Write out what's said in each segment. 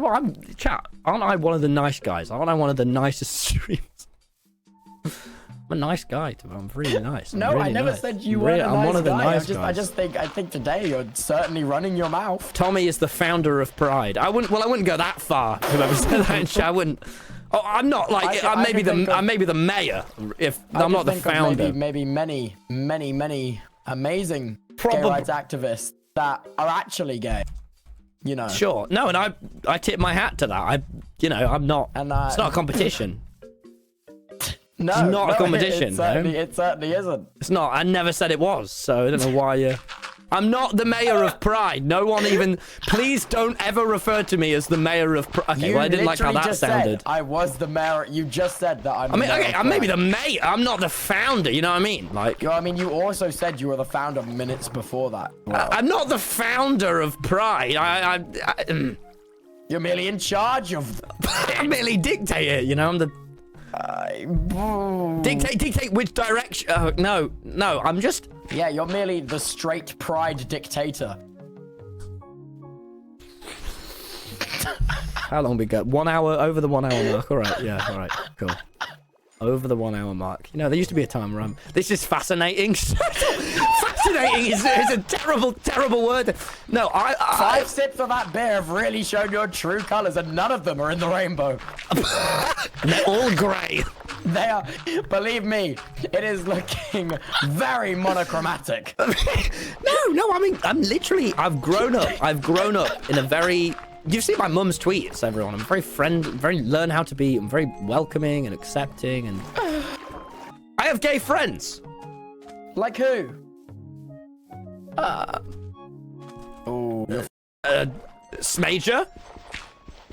Well, aren't I one of the nice guys? Aren't I one of the nicest streamers? I'm a nice guy, Tubbo. I'm really nice. No, really I never nice. said you weren't a I'm nice one of the guy. nice guys. I think today you're certainly running your mouth. Tommy is the founder of Pride. I wouldn't go that far. Whoever said that in chat, I wouldn't. Oh, I'm not like. I'm maybe the mayor. If I'm not the founder. Maybe many amazing gay rights activists that are actually gay. You know. Sure. No, and I tip my hat to that. I'm not. And it's not a competition. No, it's not a competition. It certainly isn't. It's not. I never said it was, so I don't know why you... I'm not the mayor of Pride. No one even... Please don't ever refer to me as the mayor of Pride. Okay, well, I didn't like how that sounded. I was the mayor. You just said that I'm the mayor of Pride. I'm maybe the mayor. I'm not the founder, you know what I mean? Like... you also said you were the founder minutes before that. Well, I'm not the founder of Pride. You're merely in charge of... I'm merely dictator, you know? I'm the... Dictate which direction. No, I'm just... Yeah, you're merely the straight pride dictator. How long we got? 1 hour, over the 1 hour mark. All right, yeah, all right, cool. Over the 1 hour mark. You know, there used to be a time where this is fascinating. Fascinating is a terrible word. No, 5 sips of that beer have really shown your true colors, and none of them are in the rainbow. They're all grey. They are, believe me, it is looking very monochromatic. No, I mean, I've grown up in a very... You've seen my mum's tweets, everyone. I'm very learn how to be. I'm very welcoming and accepting, and I have gay friends. Like who? Smager.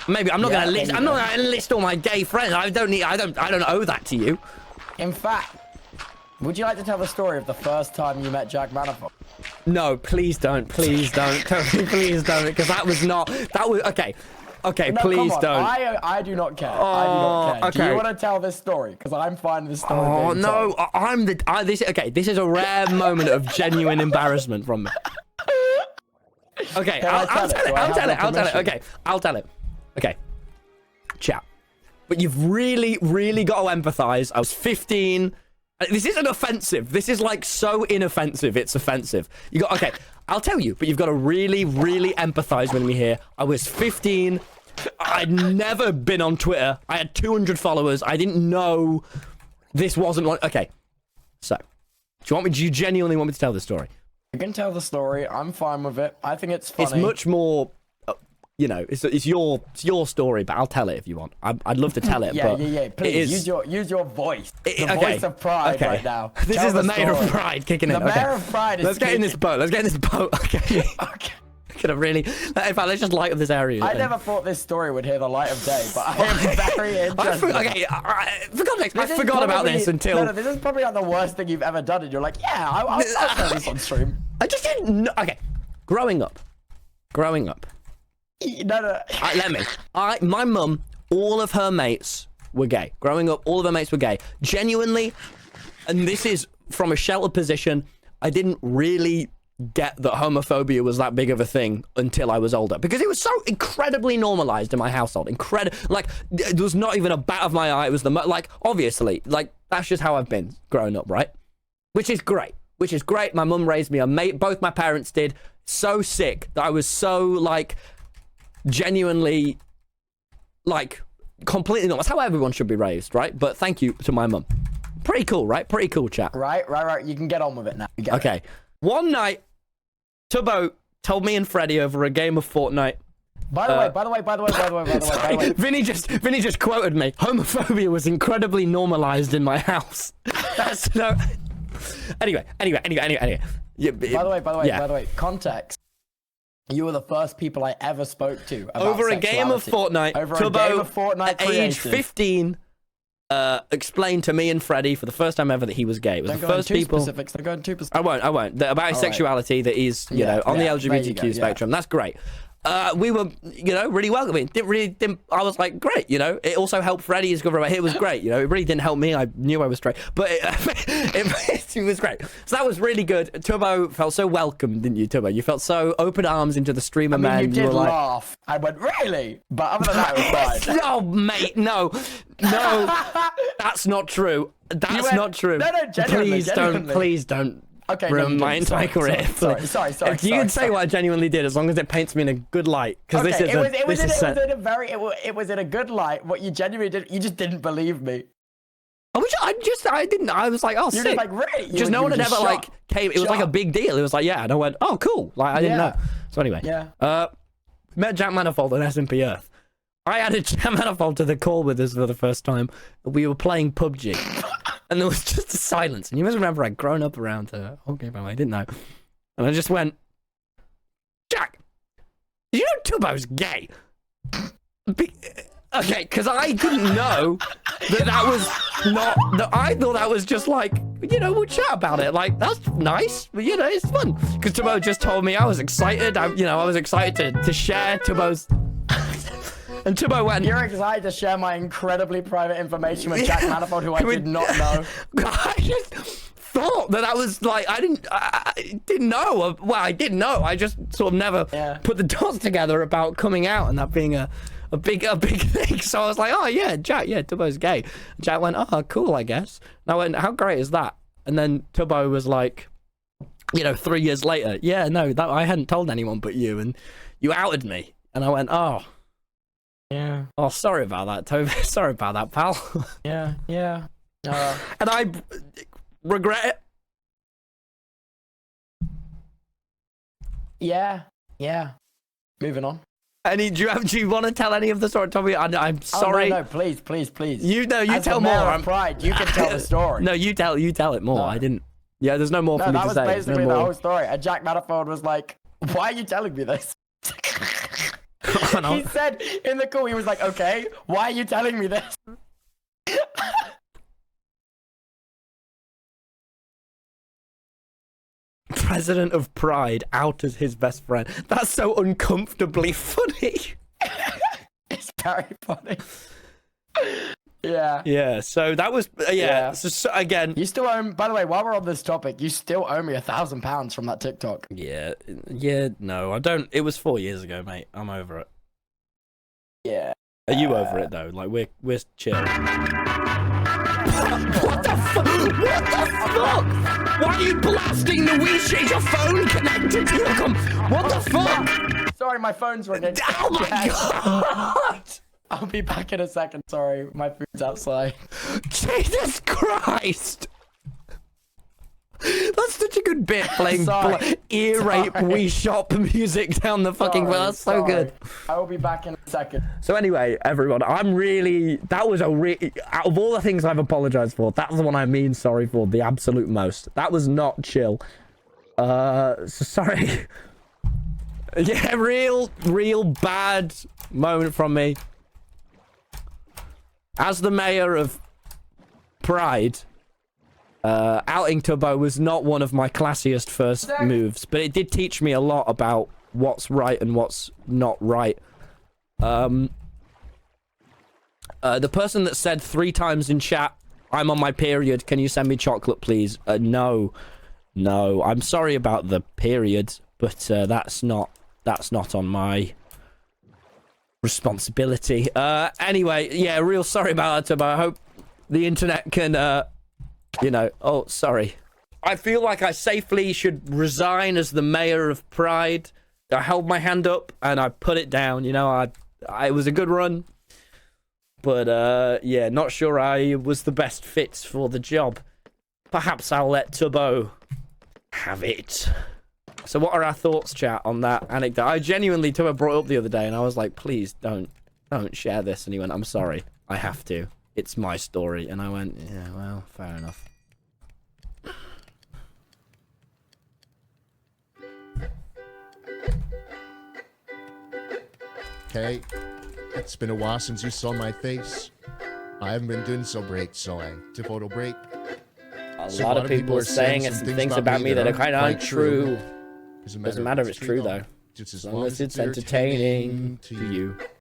Maybe I'm not gonna list. I'm not gonna list all my gay friends. I don't owe that to you. In fact, would you like to tell the story of the first time you met Jack Manifold? No, please don't. Please don't. Please don't. Because that was okay. Okay, no, please don't. I do not care. I do not care. Okay. Do you want to tell this story? Because I'm fine with this story. Oh no, this is a rare moment of genuine embarrassment from me. Okay, I'll tell it. Okay, I'll tell it. Okay, chat. But you've really got to empathize. I was 15. This isn't offensive. This is like so inoffensive. It's offensive. Okay, I'll tell you, but you've got to really empathize with me here. I was 15. I'd never been on Twitter. I had 200 followers. I didn't know this wasn't one. Okay, so do you genuinely want me to tell this story? You can tell the story. I'm fine with it. I think it's funny. It's much more... it's your story, but I'll tell it if you want. I'd love to tell it. Yeah. Please use your voice. The voice of pride right now. This is the mayor of Pride kicking in. The mayor of Pride is. Let's get in this boat. Okay. Okay. Could have really. In fact, let's just light up this area. I never thought this story would hear the light of day, but I am very interested. I forgot about this until. No, this is probably like the worst thing you've ever done, and you're like, yeah, I'll tell this on stream. I just didn't know. Okay, growing up. No. My mum, all of her mates were gay. Growing up, all of her mates were gay. Genuinely, and this is from a sheltered position, I didn't really get that homophobia was that big of a thing until I was older, because it was so incredibly normalized in my household. Like, there was not even a bat of my eye. It was obviously, that's just how I've been growing up, right? Which is great. My mum raised me. Both my parents did. So sick that I was so, genuinely, completely normal. That's how everyone should be raised, right? But thank you to my mum. Pretty cool, right? Pretty cool, chat. Right. You can get on with it now. Okay. One night, Tubbo told me and Freddie over a game of Fortnite. By the way. Vinny just quoted me. Homophobia was incredibly normalized in my house. That's no. Anyway. Yeah, by the way, context. You were the first people I ever spoke to about over a game of Fortnite. Tubbo, at age 15, explained to me and Freddie for the first time ever that he was gay. It was the first people. Specifics. They're going too specific. I won't. About his sexuality, that he's on the LGBTQ spectrum. That's great. we were, you know, really welcoming. I was like, great, you know. It also helped Freddie discover my hit was great, you know. It really didn't help me. I knew I was straight, but it was great. So that was really good. Tubbo felt so welcome, didn't you, Tubbo? You felt so open arms into the stream of men. You did were laugh. I went, really? But other than that, it was fine. No, mate, no, that's not true. That's not true. No, genuinely. Please don't. Okay, ruin my entire career. Sorry. You can say what I genuinely did, as long as it paints me in a good light. Because okay, it was in a good light. What you genuinely did, you just didn't believe me. I didn't. I was like, oh, You're sick. just like, really? Just no one had ever like came. It was like a big deal. It was like, yeah, and I went, oh, cool. Like I didn't know. So anyway, met Jack Manifold on SMP Earth. I added Jack Manifold to the call with us for the first time. We were playing PUBG. And there was just a silence. And you must remember I'd grown up around her. Okay, by the way, I didn't know. And I just went, Jack, did you know Tubbo's gay? Okay, because I didn't know that was not... I thought that was just like, you know, we'll chat about it. Like, that's nice. But, you know, it's fun. Because Tubbo just told me I was excited. I was excited to share Tubbo's... And Tubbo went... You're excited to share my incredibly private information with Jack Manifold, who I did not know. I just thought that was like... I didn't know. Well, I didn't know. I just sort of never put the dots together about coming out and that being a big thing. So I was like, oh, yeah, Jack, yeah, Tubbo's gay. And Jack went, oh, cool, I guess. And I went, how great is that? And then Tubbo was like, you know, 3 years later, yeah, no, that I hadn't told anyone but you, and you outed me. And I went, oh... Yeah. Oh, sorry about that, Toby. Sorry about that, pal. Yeah. And I regret it. Yeah. Moving on. Do you want to tell any of the story, Toby? I'm sorry. Oh, no, please. You As tell the mayor more. of Pride, you can tell the story. No, you tell it more. No. I didn't. Yeah, there's no more for me to say. That was basically the whole story. And Jack Manifold was like, why are you telling me this? He said in the call, he was like, okay, why are you telling me this? President of Pride out as his best friend. That's so uncomfortably funny. It's very funny. Yeah. Yeah, so that was, So again. You still owe, by the way, while we're on this topic, you still owe me £1,000 from that TikTok. Yeah, no, I don't. It was 4 years ago, mate. I'm over it. Yeah. Are you over it though? Like we're chill. What the fuck? What the fuck? Why are you blasting the Wii shit? Is your phone connected to your What the fuck? Sorry, my phone's ringing. Oh my god! I'll be back in a second. Sorry, my food's outside. Jesus Christ! That's such a good bit, playing ear rape Wii Shop music down the fucking well. That's so good. I will be back in a second. So anyway, everyone, that was out of all the things I've apologized for, that's the one I mean sorry for the absolute most. That was not chill. So sorry. Yeah, real bad moment from me. As the mayor of Pride, outing Tubbo was not one of my classiest first moves, but it did teach me a lot about what's right and what's not right. The person that said 3 times in chat, I'm on my period, can you send me chocolate, please? No, I'm sorry about the period, but that's not on my responsibility. Anyway, yeah, real sorry about that, Tubbo. I hope the internet can, oh, sorry. I feel like I safely should resign as the mayor of Pride. I held my hand up and I put it down, it was a good run. But, yeah, not sure I was the best fit for the job. Perhaps I'll let Tubbo have it. So what are our thoughts, chat, on that anecdote? I genuinely, Tubbo brought it up the other day, and I was like, please don't share this. And he went, I'm sorry, I have to. It's my story. And I went, yeah, well, fair enough. Okay, it's been a while since you saw my face. I haven't been doing so great, so I took a photo break. A lot of people are saying some things about me that are kind of untrue. Doesn't matter if it's true, though. Just As long as it's entertaining to you.